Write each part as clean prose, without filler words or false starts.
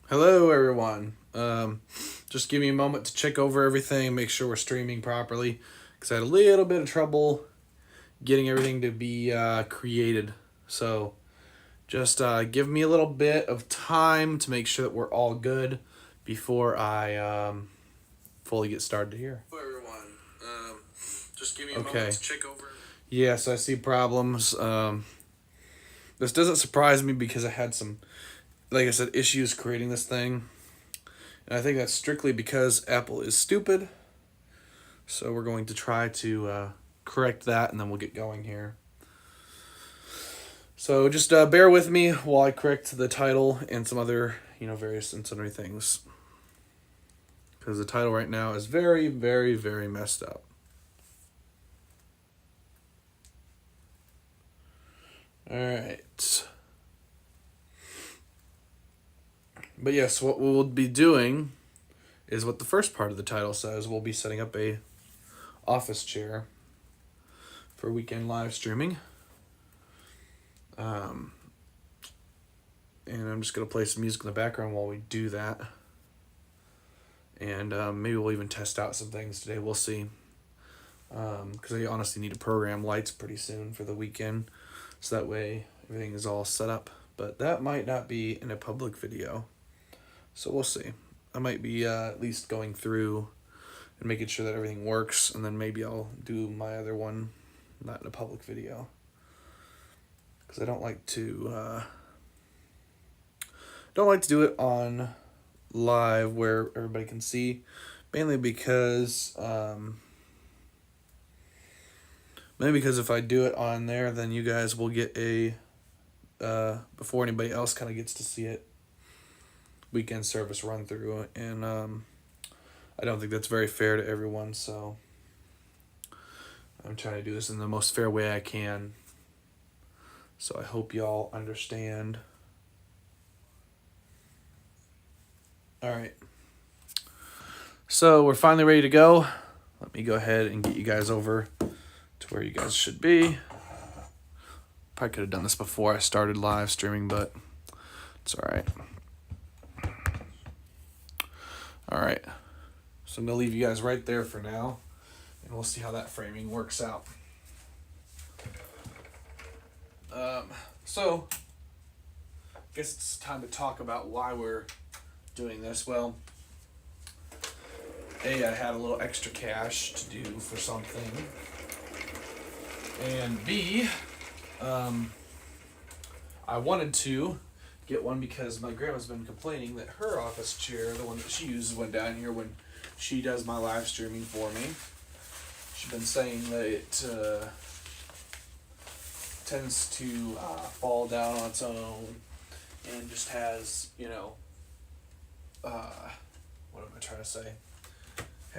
Hello, everyone. Just give me a moment to check over everything, make sure we're streaming properly, because I had a little bit of trouble getting everything to be created. So just give me a little bit of time to make sure that we're all good before I fully get started here. Hello, everyone. Just give me a moment to check over. Yes, I see problems. This doesn't surprise me because I had some, like I said, issues creating this thing. And I think that's strictly because Apple is stupid. So we're going to try to correct that and then we'll get going here. So just bear with me while I correct the title and some other, various and sundry things. Because the title right now is very, very, very messed up. Alright. But yes, what we'll be doing is what the first part of the title says. We'll be setting up a office chair for weekend live streaming. And I'm just going to play some music in the background while we do that. And maybe we'll even test out some things today. We'll see. Because I honestly need to program lights pretty soon for the weekend. So that way everything is all set up. But that might not be in a public video. So we'll see. I might be at least going through and making sure that everything works. And then maybe I'll do my other one not in a public video. Because I don't like to do it on live where everybody can see, mainly because if I do it on there, then you guys will get a before anybody else kind of gets to see it, weekend service run through, and I don't think that's very fair to everyone. So I'm trying to do this in the most fair way I can. So I hope y'all understand. All right. So we're finally ready to go. Let me go ahead and get you guys over to where you guys should be. Probably could have done this before I started live streaming, but it's all right. All right. So I'm going to leave you guys right there for now, and we'll see how that framing works out. So I guess it's time to talk about why we're doing this. Well, A, I had a little extra cash to do for something. And B, I wanted to get one because my grandma's been complaining that her office chair, the one that she uses went down here when she does my live streaming for me. She's been saying that it tends to fall down on its own and just has, what am I trying to say?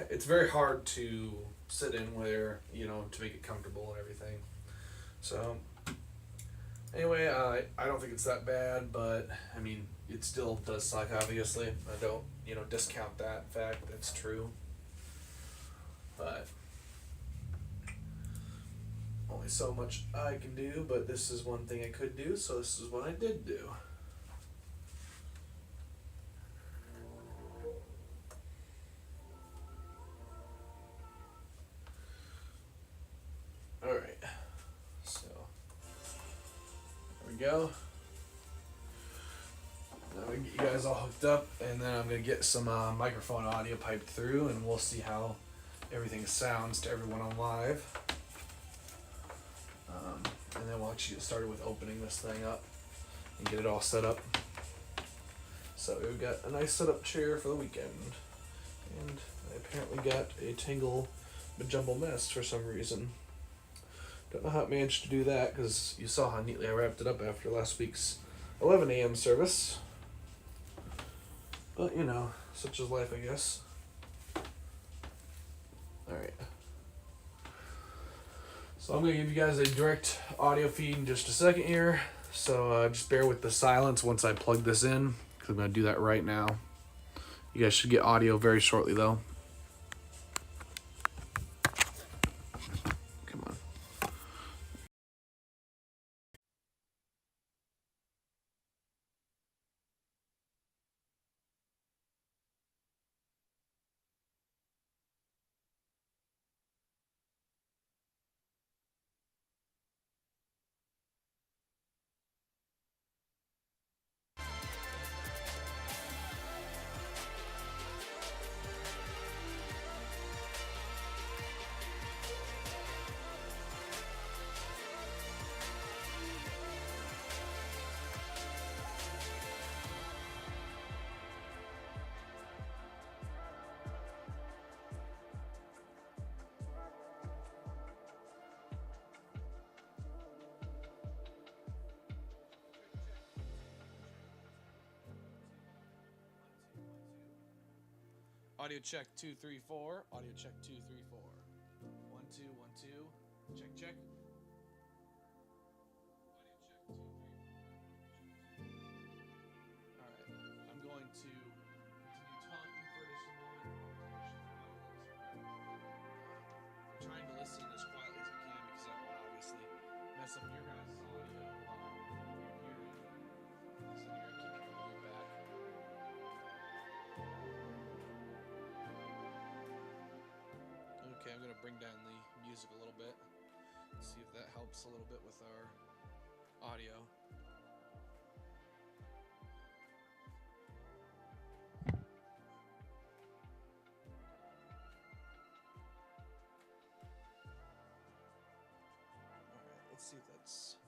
It's very hard to sit in where, to make it comfortable and everything. So, anyway, I don't think it's that bad, but, I mean, it still does suck, obviously. I don't, discount that fact. That's true. But only so much I can do, but this is one thing I could do, so this is what I did do. Alright, so there we go. Now we get you guys all hooked up, and then I'm going to get some microphone audio piped through, and we'll see how everything sounds to everyone on live. And then we'll actually get started with opening this thing up and get it all set up. So we've got a nice setup chair for the weekend. And I apparently got a Tangle Majumble mess for some reason. Don't know how I managed to do that because you saw how neatly I wrapped it up after last week's 11 a.m. service. But, such is life, I guess. Alright. So I'm going to give you guys a direct audio feed in just a second here. So just bear with the silence once I plug this in, because I'm going to do that right now. You guys should get audio very shortly, though. Come on. Audio check 2 3 4. Audio check 2 3 4. 1 2 1 2. Check check. Audio check 2 3 4. All right. I'm going to continue talking for just a moment. I'm trying to listen as quietly as I can because I will obviously mess up your guys' audio while you're hearing. So you're gonna keep hearing feedback. Okay, I'm going to bring down the music a little bit, see if that helps a little bit with our audio. Alright, let's see if that's...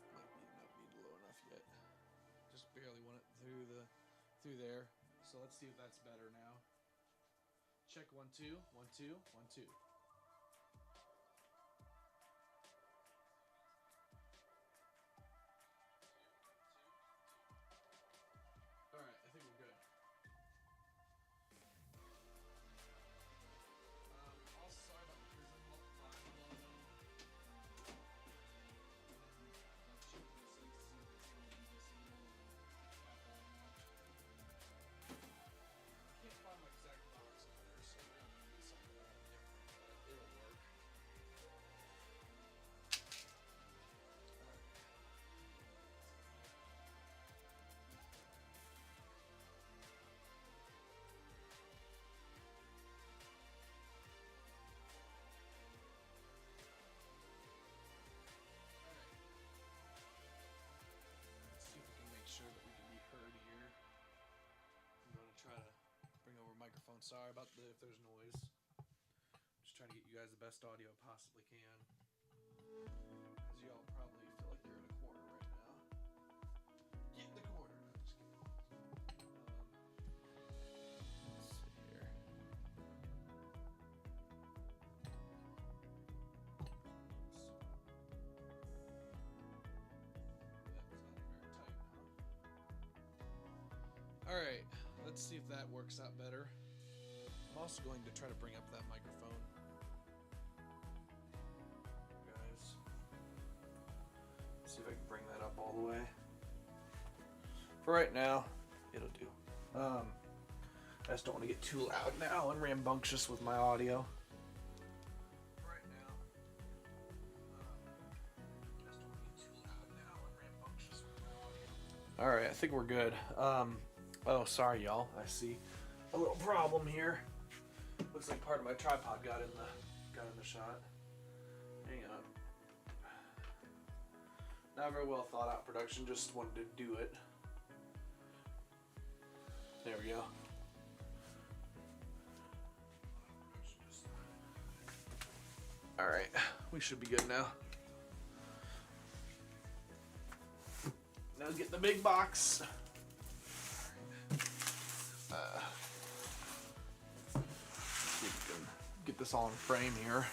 might not be low enough yet. Just barely went it through there. So let's see if that's better now. Check 1 2 1 2 1 2. Alright, I think we're good. Also, sorry about the Prism Multiplier logo. I'll check this in to see if it's going to be missing or I can't find my exact box cutter, so we're going to do something different, but it'll work. Make sure that we can be heard here. I'm going to try to bring over a microphone. Sorry about if there's noise. Just trying to get you guys the best audio I possibly can. Because y'all probably feel like you're in a corner right now. Get in the corner. No, just kidding. Let's see here. Alright, let's see if that works out better. I'm also going to try to bring up that microphone. Guys. See if I can bring that up all the way. For right now, it'll do. I just don't want to get too loud now and rambunctious with my audio. For right now, I just don't want to get too loud now and rambunctious with my audio. Alright, I think we're good. Oh, sorry, y'all. I see a little problem here. Looks like part of my tripod got in the shot. Hang on. Not very well thought out production. Just wanted to do it. There we go. All right, we should be good now. Now get the big box. See if we can get this all in frame here.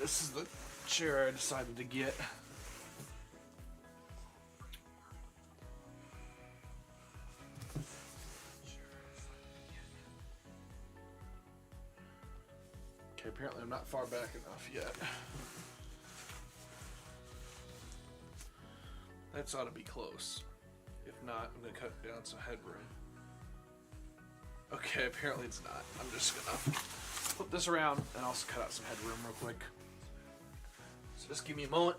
This is the chair I decided to get. Okay, apparently I'm not far back enough yet. That's ought to be close. If not, I'm going to cut down some headroom. Okay, apparently it's not. I'm just going to flip this around and also cut out some headroom real quick. So just give me a moment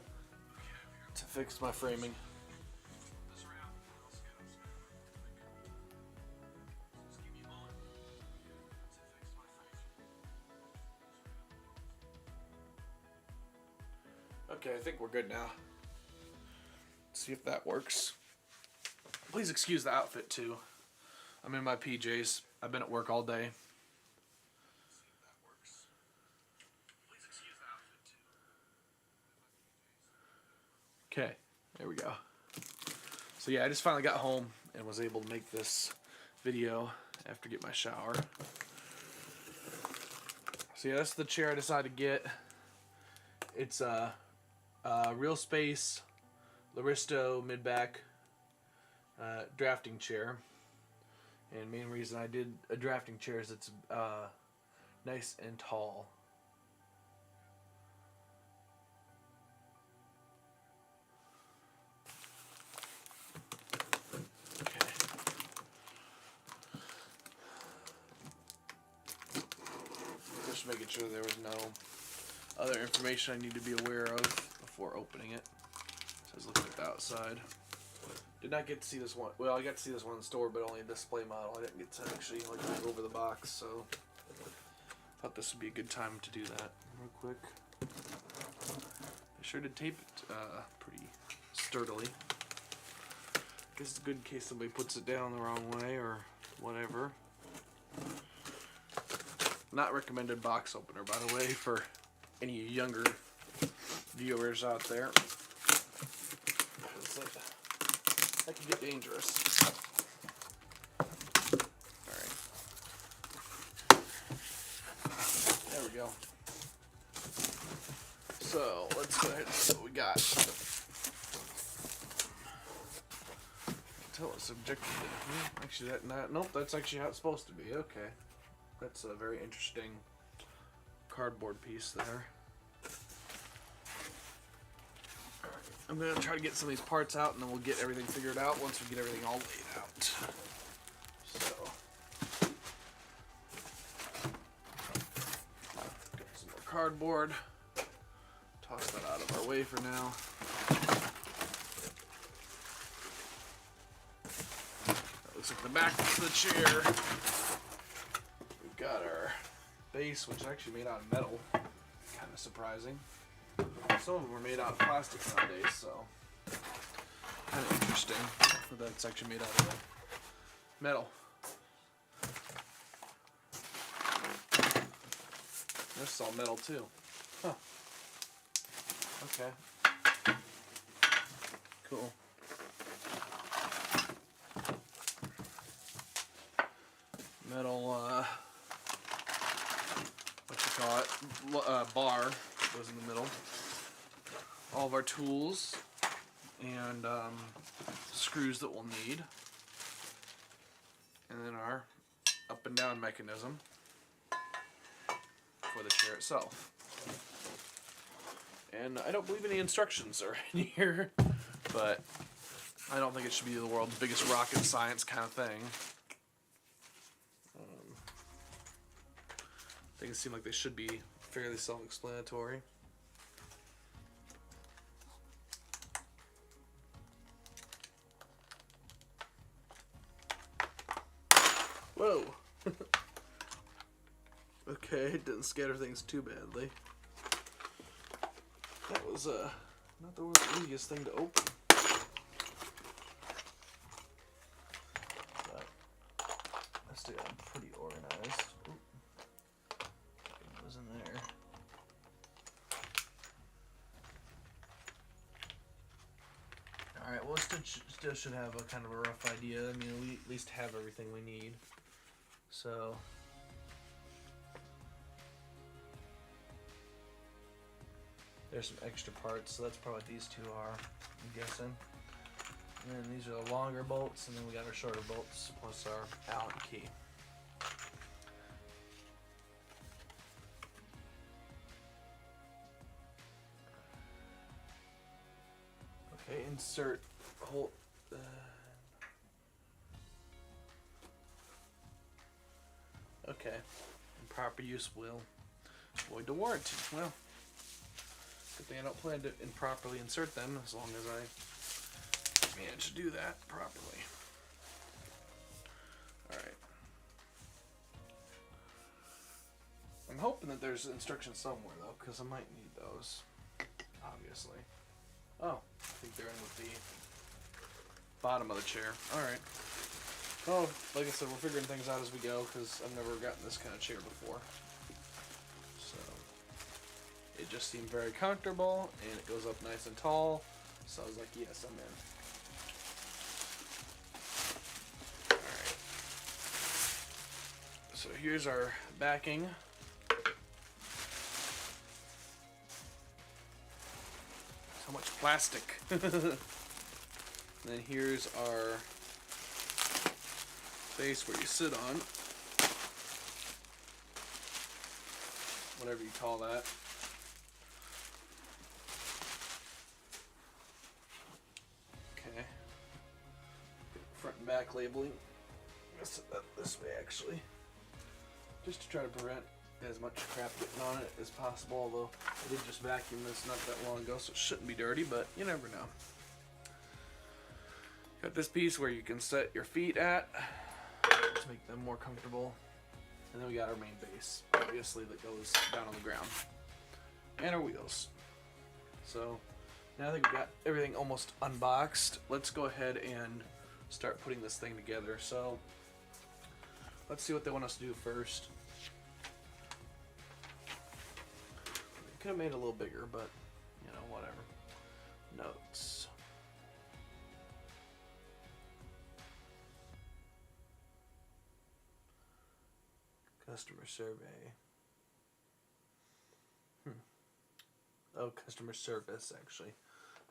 to fix my framing. Okay, I think we're good now. Let's see if that works. Please excuse the outfit too. I'm in my PJs. I've been at work all day. Okay, there we go. So yeah, I just finally got home and was able to make this video after getting my shower. So yeah, that's the chair I decided to get. It's a Real Space Laristo mid-back drafting chair. And main reason I did a drafting chair is it's nice and tall. Okay. Just making sure there was no other information I need to be aware of before opening it. So I was looking at the outside. Did not get to see this one. Well, I got to see this one in the store, but only a display model. I didn't get to actually like look over the box, so thought this would be a good time to do that real quick. I sure did tape it pretty sturdily. I guess it's good in case somebody puts it down the wrong way or whatever. Not recommended box opener, by the way, for any younger viewers out there. That can get dangerous. Alright. There we go. So, let's go ahead and see what we got. Tell us subjective. Actually, nope, that's actually how it's supposed to be. Okay. That's a very interesting cardboard piece there. I'm going to try to get some of these parts out, and then we'll get everything figured out once we get everything all laid out. So, got some more cardboard. Toss that out of our way for now. That looks like the back of the chair. We've got our base, which is actually made out of metal. Kind of surprising. Some of them are made out of plastic nowadays, so kind of interesting that that's actually made out of metal. This is all metal too. Huh. Okay. Cool. Metal, what you call it, bar goes in the middle. All of our tools and screws that we'll need, and then our up and down mechanism for the chair itself. And I don't believe any instructions are in here, but I don't think it should be the world's biggest rocket science kind of thing. They can seem like they should be fairly self-explanatory. Whoa! Okay, it didn't scatter things too badly. That was not the easiest thing to open. But I still got them pretty organized. Ooh. It was in there. Alright, well, still should have a kind of a rough idea. I mean, we at least have everything we need. So, there's some extra parts, so that's probably what these two are, I'm guessing. And then these are the longer bolts, and then we got our shorter bolts, plus our Allen key. Okay, insert hole. Okay, improper use will void the warranty. Well, good thing I don't plan to improperly insert them, as long as I manage to do that properly. Alright. I'm hoping that there's instructions somewhere, though, because I might need those, obviously. Oh, I think they're in with the bottom of the chair. Alright. Oh, like I said, we're figuring things out as we go, because I've never gotten this kind of chair before. So, it just seemed very comfortable, and it goes up nice and tall, so I was like, yes, I'm in. Alright. So here's our backing. So much plastic. And then here's our base where you sit on, whatever you call that. Okay. Front and back labeling. I'm gonna set that this way actually, just to try to prevent as much crap getting on it as possible, although I did just vacuum this not that long ago, so it shouldn't be dirty, but you never know. Got this piece where you can set your feet at to make them more comfortable. And then we got our main base, obviously, that goes down on the ground. And our wheels. So now I think we got everything almost unboxed. Let's go ahead and start putting this thing together. So let's see what they want us to do first. Could have made it a little bigger, but you know, whatever. Notes. Customer survey. Oh, customer service actually.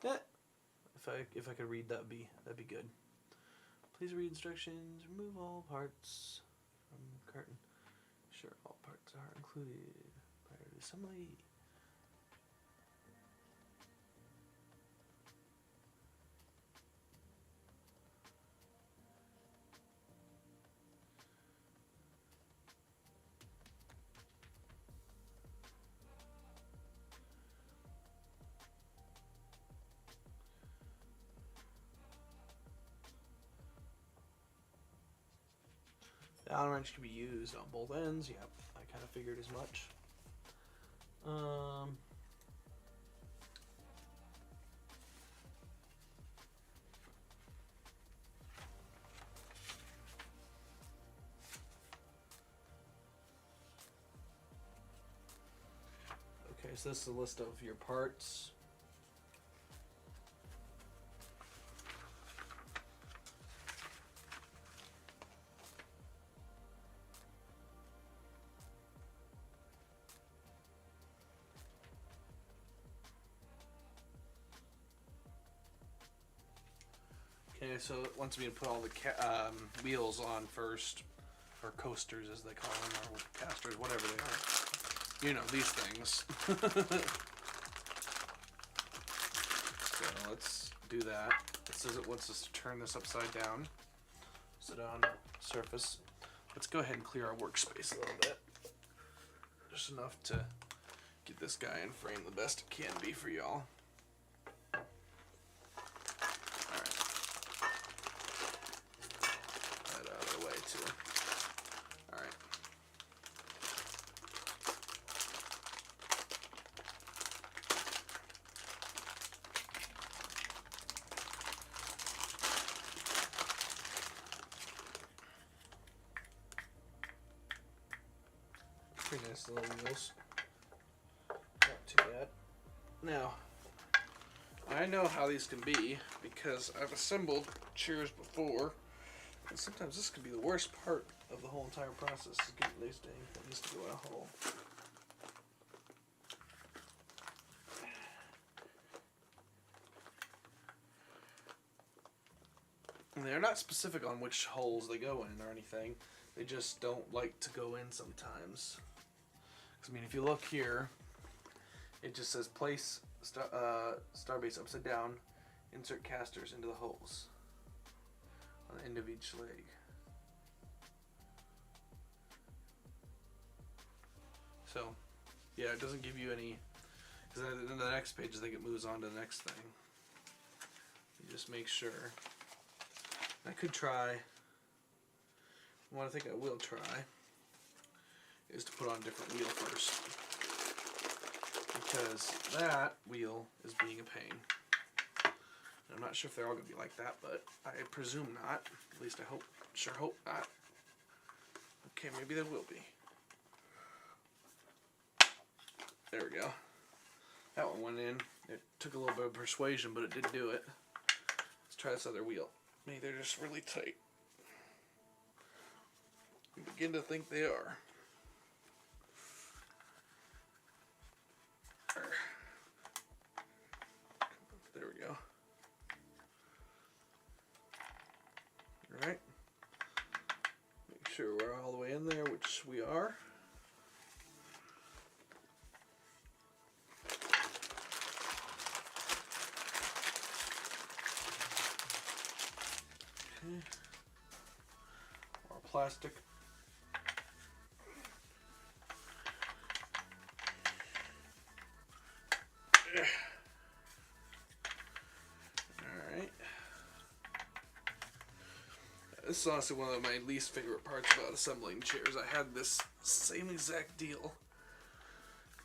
Yeah. If I could read that'd be good. Please read instructions. Remove all parts from carton. Sure, all parts are included prior to assembly. The Allen wrench can be used on both ends. Yep, I kind of figured as much. Okay, so this is a list of your parts. Okay, so it wants me to put all the wheels on first, or coasters as they call them, or casters, whatever they are. You know, these things. So let's do that. It says it wants us to turn this upside down. Sit on surface. Let's go ahead and clear our workspace a little bit. Just enough to get this guy in frame the best it can be for y'all. Pretty nice little wheels. Not too bad. Now, I know how these can be because I've assembled chairs before, and sometimes this can be the worst part of the whole entire process, is getting these dang things to go in a hole. And they're not specific on which holes they go in or anything. They just don't like to go in sometimes. I mean, if you look here, it just says place starbase upside down, insert casters into the holes on the end of each leg. So, yeah, it doesn't give you any, because then the next page, I think it moves on to the next thing. You just make sure. I could try, what I think I will try is to put on a different wheel first, because that wheel is being a pain. And I'm not sure if they're all going to be like that, but I presume not. At least I sure hope not. Okay, maybe they will be. There we go. That one went in. It took a little bit of persuasion, but it did do it. Let's try this other wheel. Maybe they're just really tight. I begin to think they are. There we go. Alright. Okay. More plastic. Alright. This is honestly one of my least favorite parts about assembling chairs. I had this same exact deal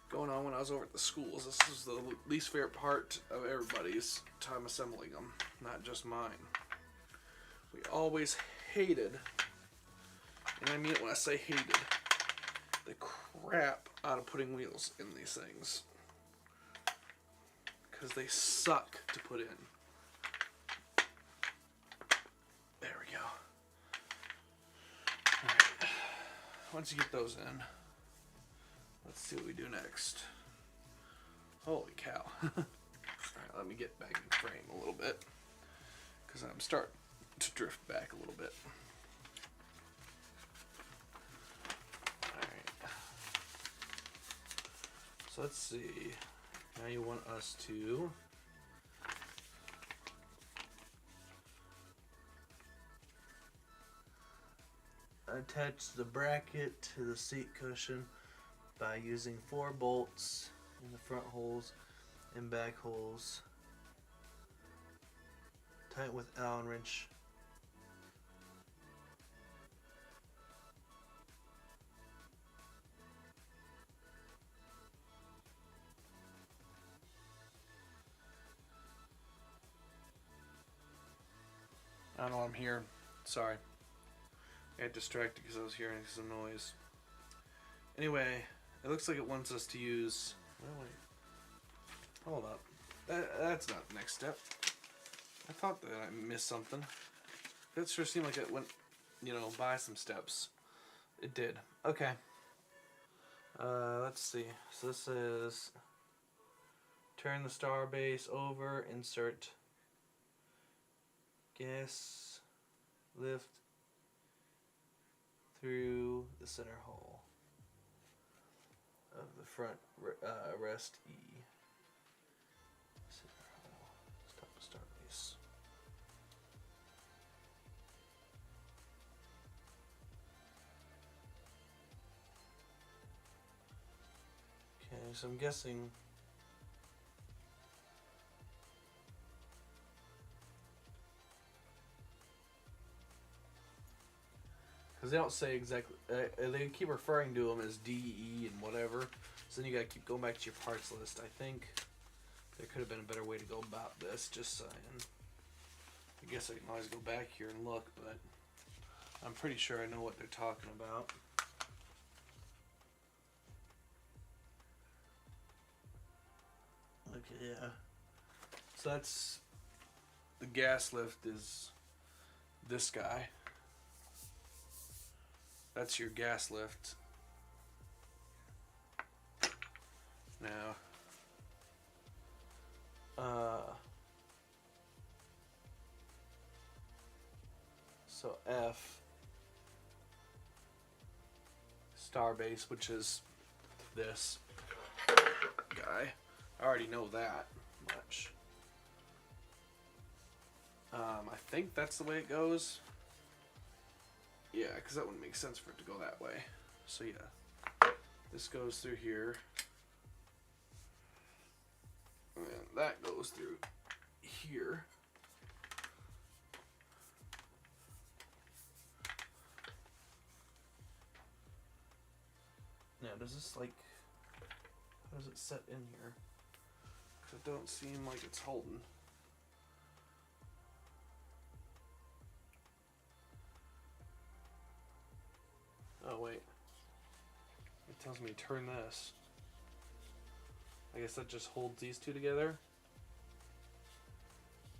going on when I was over at the schools. This is the least favorite part of everybody's time assembling them, not just mine. We always hated, and I mean it when I say hated, the crap out of putting wheels in these things. Because they suck to put in. There we go. Alright. Once you get those in, let's see what we do next. Holy cow. Alright, let me get back in frame a little bit, because I'm starting to drift back a little bit. Alright. So let's see. Now you want us to attach the bracket to the seat cushion by using 4 bolts in the front holes and back holes. Tighten with Allen wrench. I don't know, I'm here. Sorry. I got distracted because I was hearing some noise. Anyway, it looks like it wants us to use... Oh, wait. Hold up. That's not the next step. I thought that I missed something. That sure seemed like it went, by some steps. It did. Okay. Let's see. So this is... Turn the star base over, insert gas lift through the center hole of the front rest E. Center hole. Stop the star base. Okay, so I'm guessing... Because they don't say exactly, they keep referring to them as D, E, and whatever. So then you gotta keep going back to your parts list. I think there could have been a better way to go about this, just saying. I guess I can always go back here and look, but I'm pretty sure I know what they're talking about. Okay, yeah. So that's, the gas lift is this guy. That's your gas lift. Now, so F, star base, which is this guy. I already know that much. I think that's the way it goes. Yeah, because that wouldn't make sense for it to go that way. So yeah, this goes through here. And that goes through here. Now, does this how does it set in here? Because it don't seem like it's holding. Oh wait, it tells me to turn this. I guess that just holds these two together.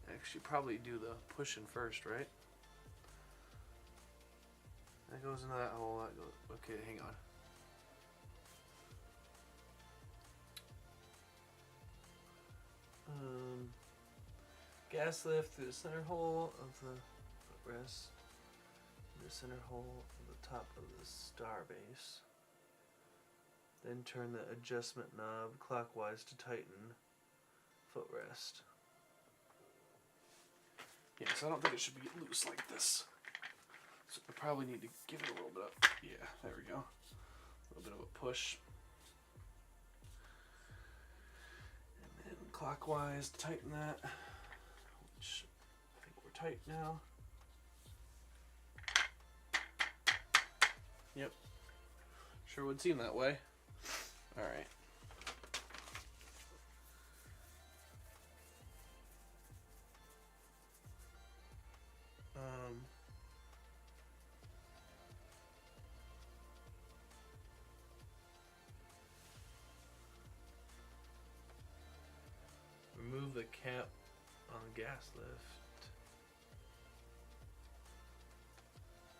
Actually, probably do the pushing first, right? That goes into that hole. That goes. Okay, hang on. Gas lift through the center hole of the footrest. The center hole of the top of the star base. Then turn the adjustment knob clockwise to tighten footrest. Yeah, because I don't think it should be loose like this. So I probably need to give it a little bit of, yeah, there we go. A little bit of a push. And then clockwise to tighten that, which I think we're tight now. Yep. Sure would seem that way. Alright. Remove the cap on the gas lift.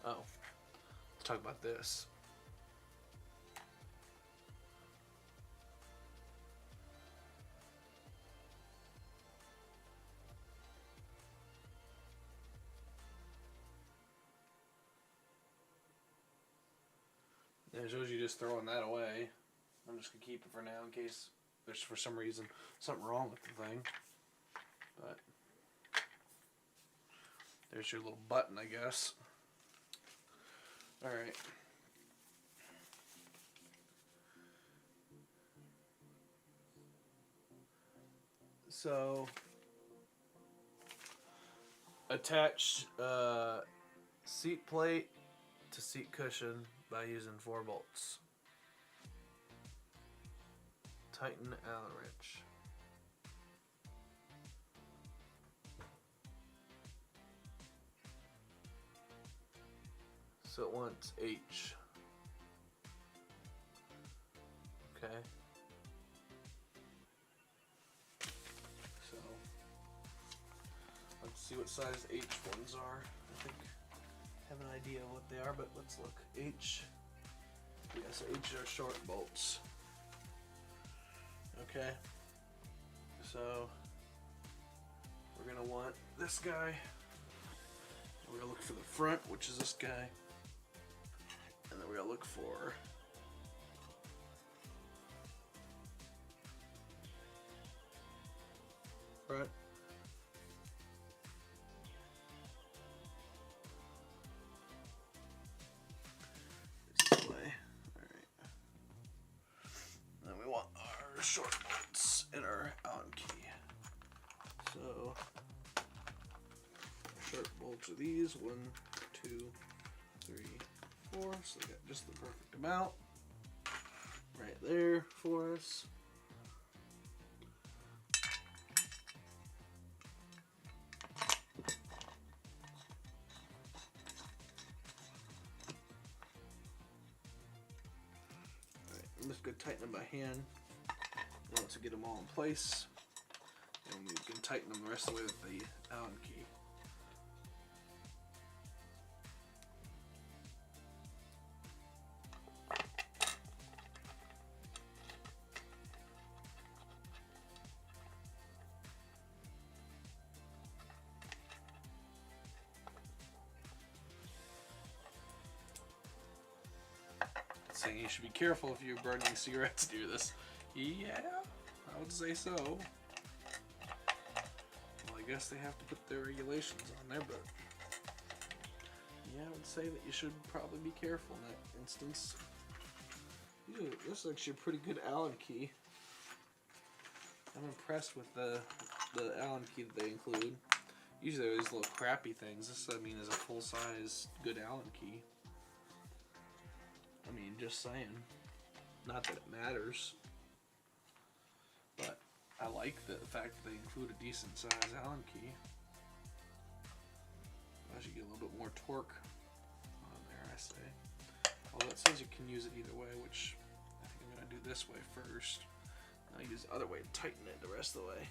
Oh, let's talk about this. And it shows you just throwing that away. I'm just gonna keep it for now in case there's for some reason something wrong with the thing. But there's your little button, I guess. Alright. So attach seat plate to seat cushion by using 4 bolts. Tighten Allen wrench. So it wants H. Okay. So let's see what size H ones are. I think I have an idea of what they are, but let's look. H. Yes, H are short bolts. Okay. So we're gonna want this guy. We're gonna look for the front, which is this guy. And then we're gonna look for front. This way. Alright. Then we want our short bolts and our Allen key. So short bolts are these. 1, 2, 3, 4. So they got just the perfect amount right there for us. Alright, I'm just going to tighten them by hand. And once we get them all in place, and we can tighten them the rest of the way with the Allen key. Saying you should be careful if you're burning cigarettes near this. Yeah, I would say so. Well, I guess they have to put their regulations on there, but yeah, I would say that you should probably be careful in that instance. Ew, this is actually a pretty good Allen key. I'm impressed with the Allen key that they include. Usually they're these little crappy things. This, I mean, is a full-size good Allen key. I mean, just saying. Not that it matters. But I like the fact that they include a decent size Allen key. I should get a little bit more torque on there, I say. Although it says you can use it either way, which I think I'm going to do this way first. And I'll use the other way to tighten it the rest of the way.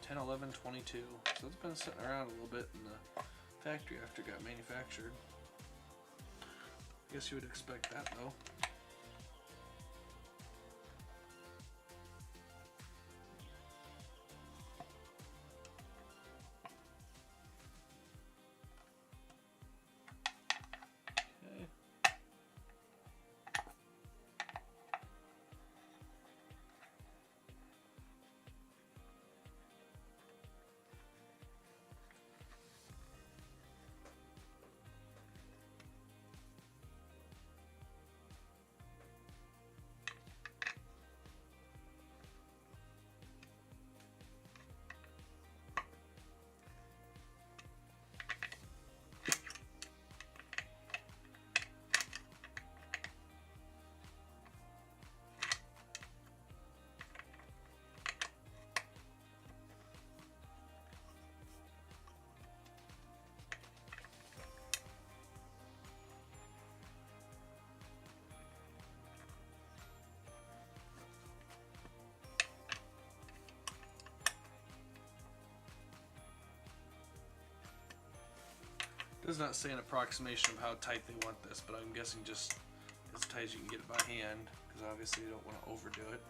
10, 11, 22. So it's been sitting around a little bit in the factory after it got manufactured. I guess you would expect that though. Okay. It's not saying approximation of how tight they want this, but I'm guessing just as tight as you can get it by hand, because obviously you don't want to overdo it.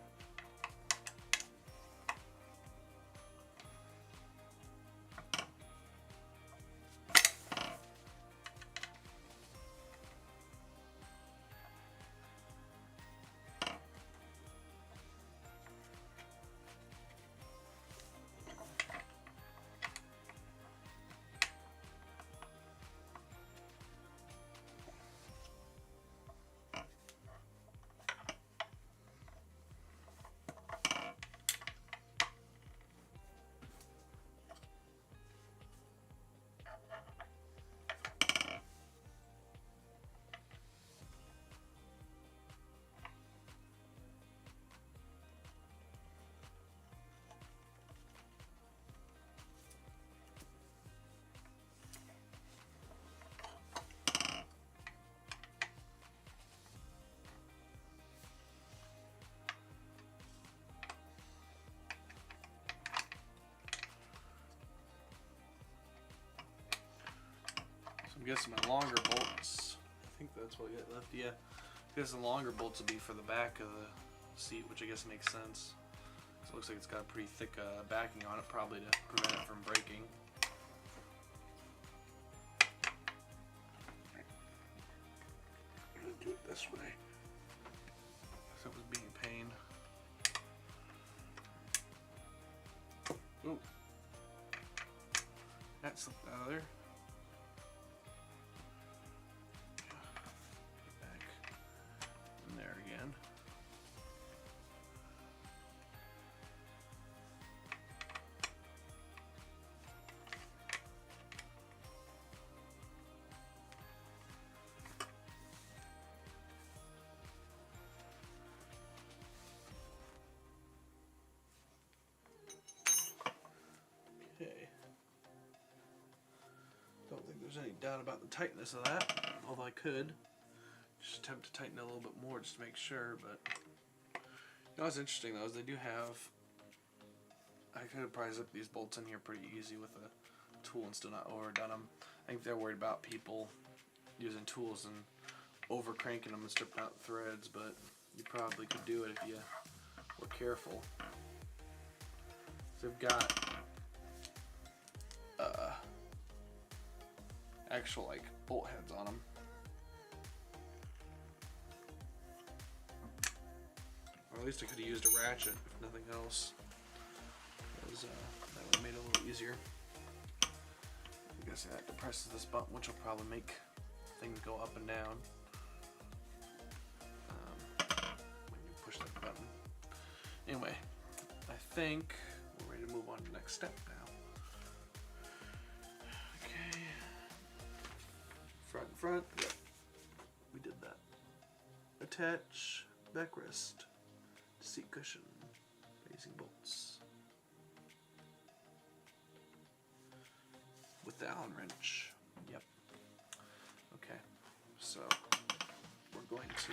I'm guessing my longer bolts, I think that's what I got left, yeah. I guess the longer bolts will be for the back of the seat, which I guess makes sense. So it looks like it's got a pretty thick backing on it, probably to prevent it from breaking. I'm gonna do it this way. So it was being a pain. Ooh. That slipped out of there. There again. Okay. Don't think there's any doubt about the tightness of that, although I could just attempt to tighten it a little bit more just to make sure. But you know what's interesting though is they do have, I could have probably zipped these bolts in here pretty easy with a tool and still not overdone them. I think they're worried about people using tools and over cranking them and stripping out threads, but you probably could do it if you were careful. So they've got actual like bolt heads on them. Or at least I could have used a ratchet, if nothing else. Because that would have made it a little easier. I'm guessing that depresses this button, which will probably make things go up and down when you push that button. Anyway, I think we're ready to move on to the next step now. Okay. Front. Yep. We did that. Attach backrest. Seat cushion, facing bolts with the Allen wrench. Yep. Okay, so we're going to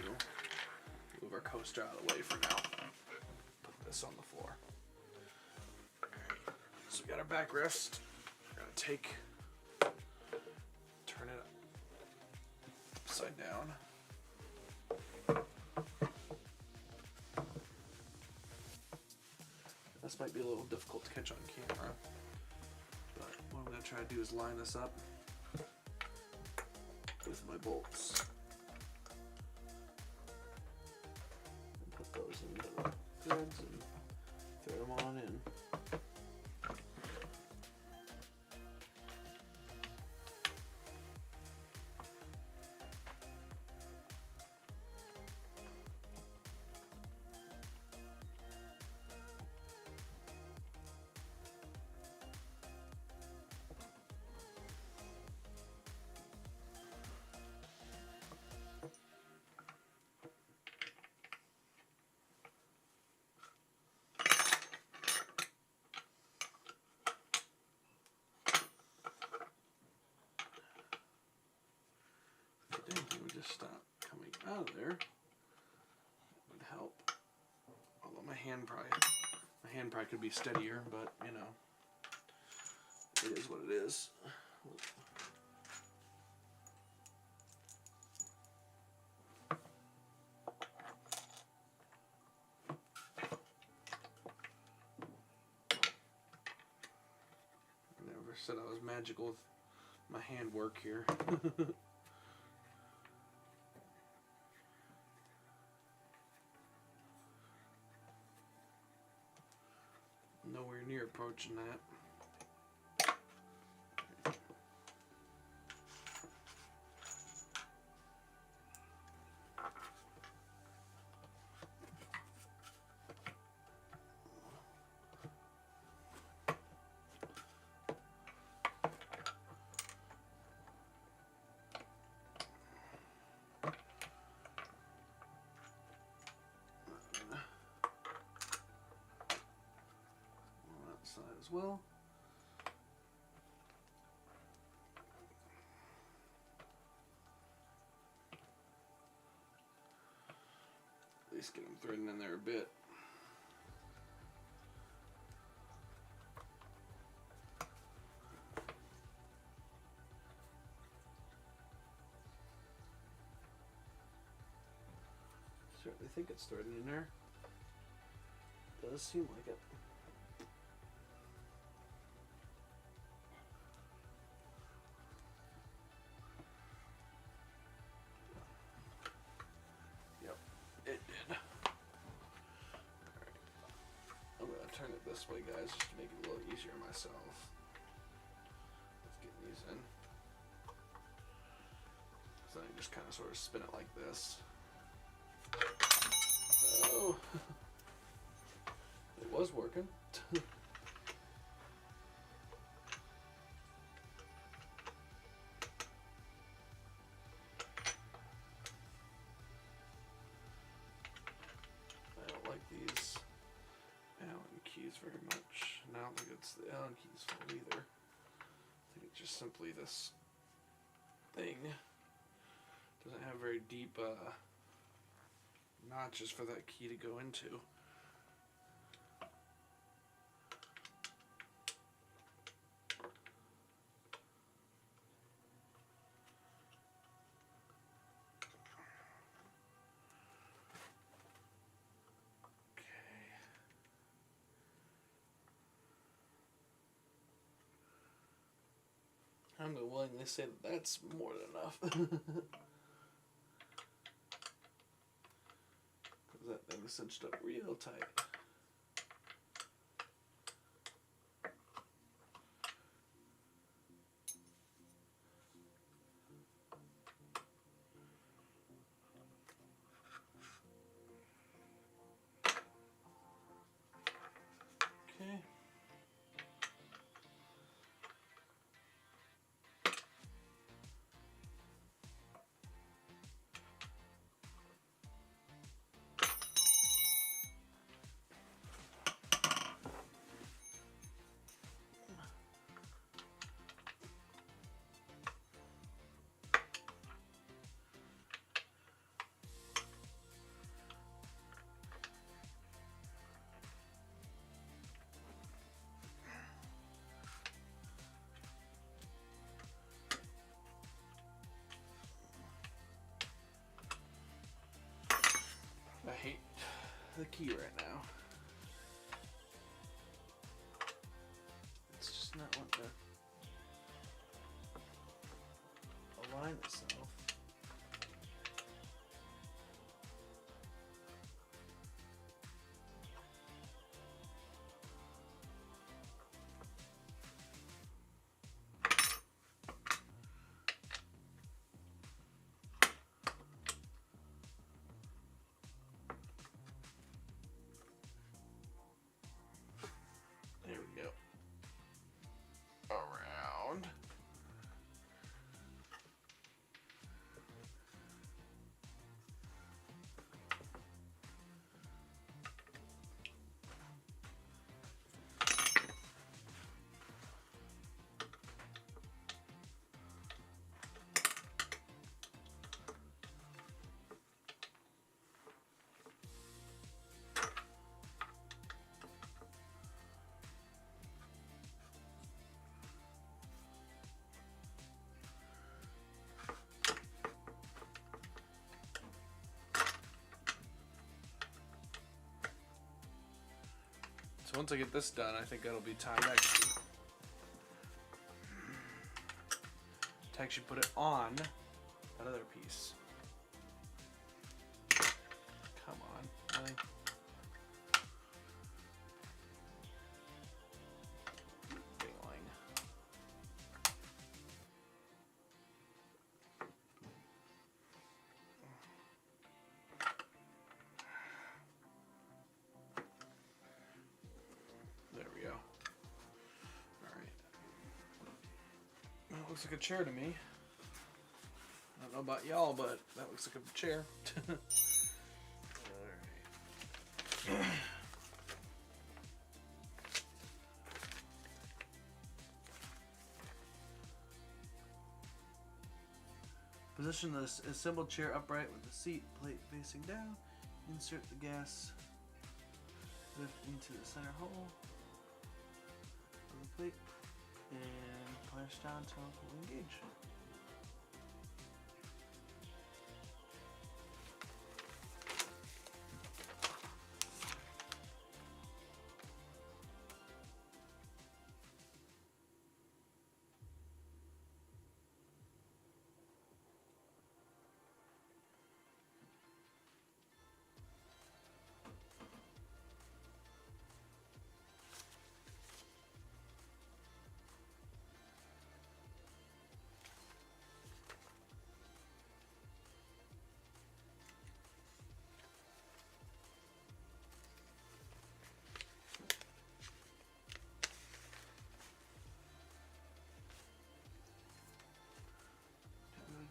move our coaster out of the way for now. Put this on the floor. Alright, so we got our backrest. We're gonna turn it upside down. This might be a little difficult to catch on camera, but what I'm going to try to do is line this up with my bolts and put those in the threads and thread them on in. It would just stop coming out of there. That would help. Although my hand probably could be steadier, but you know, it is what it is. said I was magical with my handwork here. Nowhere near approaching that. Side as well. At least get them threading in there a bit. Certainly think it's threading in there. Does seem like it. It did. Alright. I'm going to turn it this way, guys, just to make it a little easier myself. Let's get these in. So I just kind of sort of spin it like this. Oh! It was working. These Allen keys very much. And I don't think it's the Allen keys fault either. I think it's just simply this thing doesn't have very deep notches for that key to go into. I'm going to willingly say that that's more than enough. Because that thing's cinched up real tight. Okay. I hate the key right now. It's just not wanting to align itself. There we go. Around. So once I get this done, I think that'll be time actually to actually put it on that other piece. Come on, really? Dingling. There we go. Alright. That looks like a chair to me. I don't know about y'all, but that looks like a chair. Alright. Position the assembled chair upright with the seat plate facing down. Insert the gas lift into the center hole of the plate and push down until fully engaged.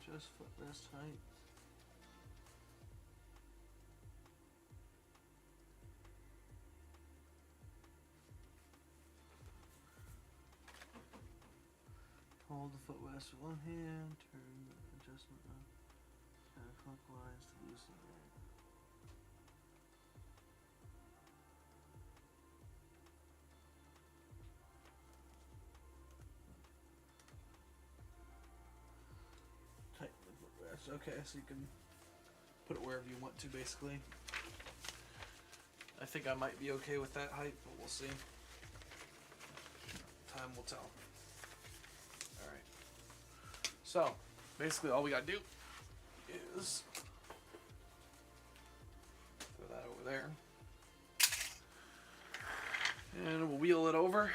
Adjust footrest height. Hold the footrest with one hand, turn the adjustment up counterclockwise to loosen the leg. Tighten the footrest. Okay, so you can put it wherever you want to, basically. I think I might be okay with that height, but we'll see. Time will tell. Alright. So, basically all we gotta do is throw that over there. And we'll wheel it over.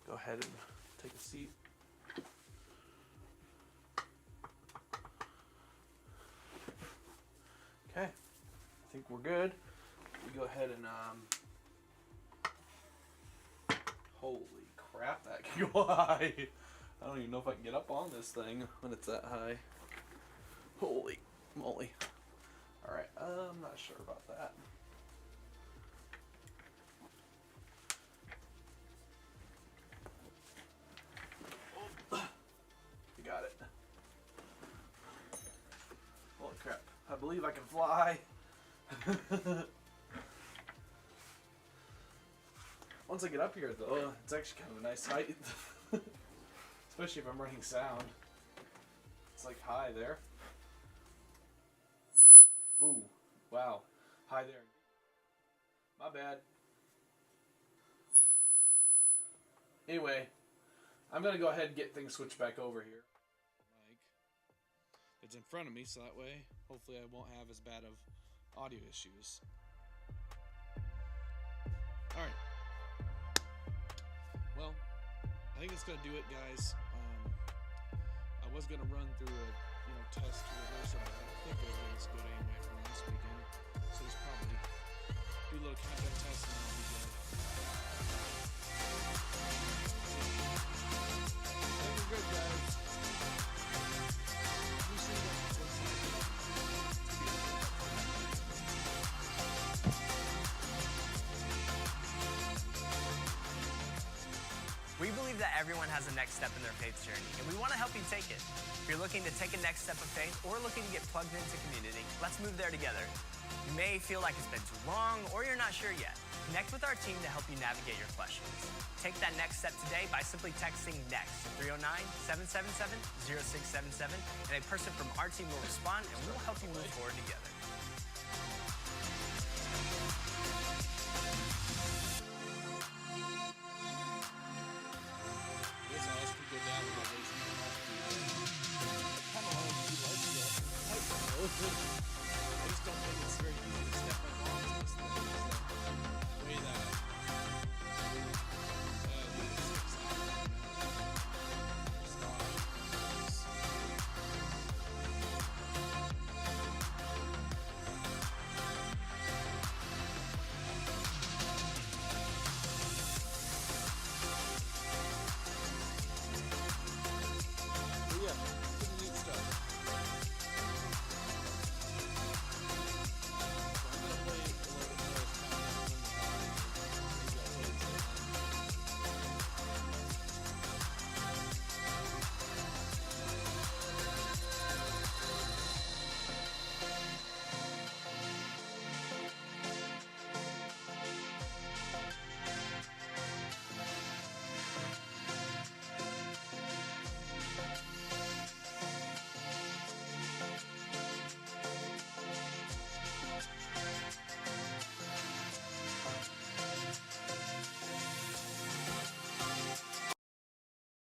Go ahead and take a seat. Okay, I think we're good. We go ahead and holy crap, that can go high. I don't even know if I can get up on this thing when it's that high. Holy moly. Alright, I'm not sure about that. You got it. Holy crap. I believe I can fly. Once I get up here, though, it's actually kind of a nice height. Especially if I'm running sound. It's like high there. Ooh, wow. Hi there. My bad. Anyway, I'm going to go ahead and get things switched back over here. Mic. It's in front of me, so that way, hopefully I won't have as bad of audio issues. Alright. Well, I think it's going to do it, guys. I was going to run through a test rehearsal, but I think everything's good anyway from last weekend. So just probably do a little countdown test and then I'll be good. I think we're good, guys. We believe that everyone has a next step in their faith journey, and we want to help you take it. If you're looking to take a next step of faith or looking to get plugged into community, let's move there together. You may feel like it's been too long or you're not sure yet. Connect with our team to help you navigate your questions. Take that next step today by simply texting NEXT to 309-777-0677, and a person from our team will respond and we'll help you move forward together. Jesus.